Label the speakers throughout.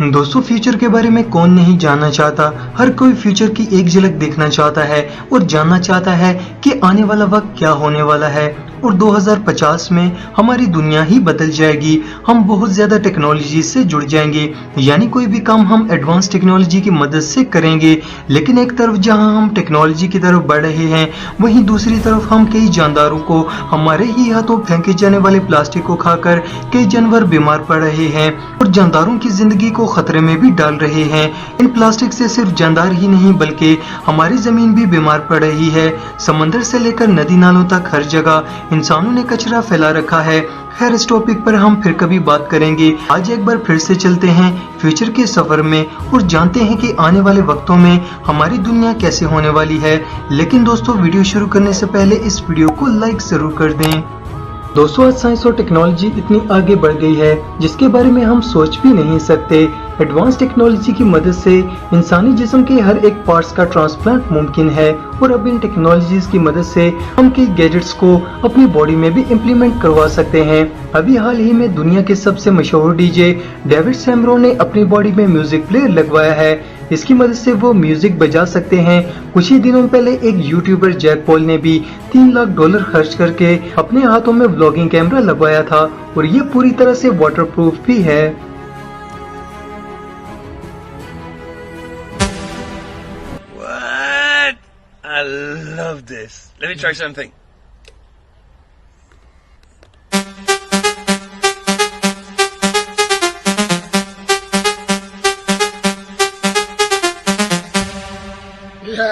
Speaker 1: दोस्तों फ्यूचर के बारे में कौन नहीं जानना चाहता। हर कोई फ्यूचर की एक झलक देखना चाहता है और जानना चाहता है कि आने वाला वक्त क्या होने वाला है। और 2050 में हमारी दुनिया ही बदल जाएगी। हम बहुत ज्यादा टेक्नोलॉजी से जुड़ जाएंगे, यानी कोई भी काम हम एडवांस टेक्नोलॉजी की मदद से करेंगे। लेकिन एक तरफ जहां हम टेक्नोलॉजी की तरफ बढ़ रहे हैं, वहीं दूसरी तरफ हम कई जानदारों को हमारे ही हाथों फेंके जाने वाले प्लास्टिक को खाकर कई जानवर बीमार पड़ रहे हैं और जानदारों की जिंदगी को खतरे में भी डाल रहे हैं। इन प्लास्टिक से सिर्फ जानदार ही नहीं बल्कि हमारी जमीन भी बीमार पड़ रही है। समंदर से लेकर नदी नालों तक हर जगह इंसानों ने कचरा फैला रखा है। खैर, इस टॉपिक पर हम फिर कभी बात करेंगे। आज एक बार फिर से चलते हैं फ्यूचर के सफर में और जानते हैं कि आने वाले वक्तों में हमारी दुनिया कैसे होने वाली है। लेकिन दोस्तों, वीडियो शुरू करने से पहले इस वीडियो को लाइक जरूर कर दें। दोस्तों, आज साइंस और टेक्नोलॉजी इतनी आगे बढ़ गई है जिसके बारे में हम सोच भी नहीं सकते। एडवांस टेक्नोलॉजी की मदद से इंसानी जिस्म के हर एक पार्ट्स का ट्रांसप्लांट मुमकिन है और अब इन टेक्नोलॉजीज की मदद से हम कई गैजेट्स को अपनी बॉडी में भी इम्प्लीमेंट करवा सकते हैं। अभी हाल ही में दुनिया के सबसे मशहूर डीजे डेविड सैमरोन ने अपनी बॉडी में म्यूजिक प्लेयर लगवाया है। इसकी मदद से वो म्यूजिक बजा सकते हैं। कुछ ही दिनों पहले एक यूट्यूबर जैक पॉल ने भी $3 लाख खर्च करके अपने हाथों में व्लॉगिंग कैमरा लगवाया था और ये पूरी तरह से वाटरप्रूफ भी है।
Speaker 2: What? I love this. Let me try something.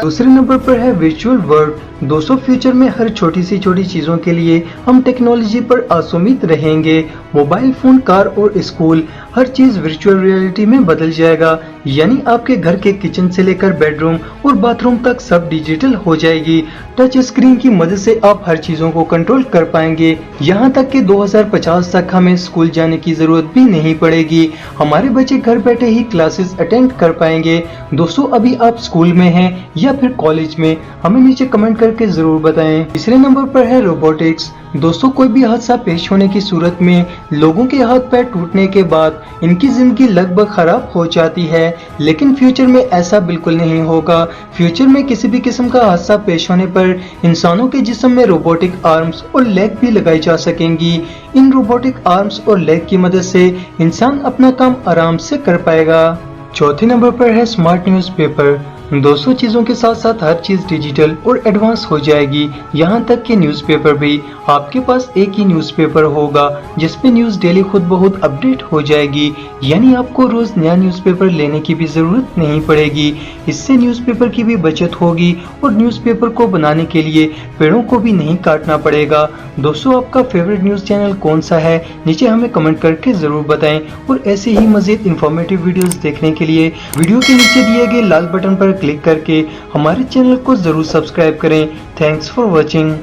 Speaker 1: दूसरे नंबर पर है वर्चुअल वर्ल्ड। दोस्तों, फ्यूचर में हर छोटी सी छोटी चीजों के लिए हम टेक्नोलॉजी पर आसुमित रहेंगे। मोबाइल फोन, कार और स्कूल, हर चीज वर्चुअल रियलिटी में बदल जाएगा। यानी आपके घर के किचन से लेकर बेडरूम और बाथरूम तक सब डिजिटल हो जाएगी। टच स्क्रीन की मदद से आप हर चीजों को कंट्रोल कर पाएंगे। यहाँ तक कि 2050 तक हमें स्कूल जाने की जरूरत भी नहीं पड़ेगी। हमारे बच्चे घर बैठे ही क्लासेस अटेंड कर पाएंगे। दोस्तों, अभी आप स्कूल में हैं या फिर कॉलेज में, हमें नीचे कमेंट करके जरूर बताएं। तीसरे नंबर पर है रोबोटिक्स। दोस्तों, कोई भी हादसा पेश होने की सूरत में लोगों के हाथ पैर टूटने के बाद इनकी जिंदगी लगभग खराब हो जाती है, लेकिन फ्यूचर में ऐसा बिल्कुल नहीं होगा। फ्यूचर में किसी भी किस्म का हादसा पेश होने पर इंसानों के जिस्म में रोबोटिक आर्म्स और लेग भी लगाई जा सकेंगी। इन रोबोटिक आर्म्स और लेग की मदद से इंसान अपना काम आराम से कर पाएगा। चौथे नंबर पर है स्मार्ट न्यूज़पेपर। दोस्तों, चीजों के साथ साथ हर चीज डिजिटल और एडवांस हो जाएगी। यहाँ तक कि न्यूज़पेपर भी। आपके पास एक ही न्यूज़पेपर होगा जिसमें न्यूज डेली खुद बहुत अपडेट हो जाएगी। यानी आपको रोज नया न्यूज़पेपर लेने की भी जरूरत नहीं पड़ेगी। इससे न्यूज़पेपर की भी बचत होगी और न्यूज़पेपर को बनाने के लिए पेड़ों को भी नहीं काटना पड़ेगा। दोस्तों, आपका फेवरेट न्यूज चैनल कौन सा है? नीचे हमें कमेंट करके जरूर बताएं और ऐसे ही मजीद इंफॉर्मेटिव वीडियोस देखने के लिए वीडियो के नीचे दिए गए लाल बटन पर क्लिक करके हमारे चैनल को जरूर सब्सक्राइब करें। Thanks for watching.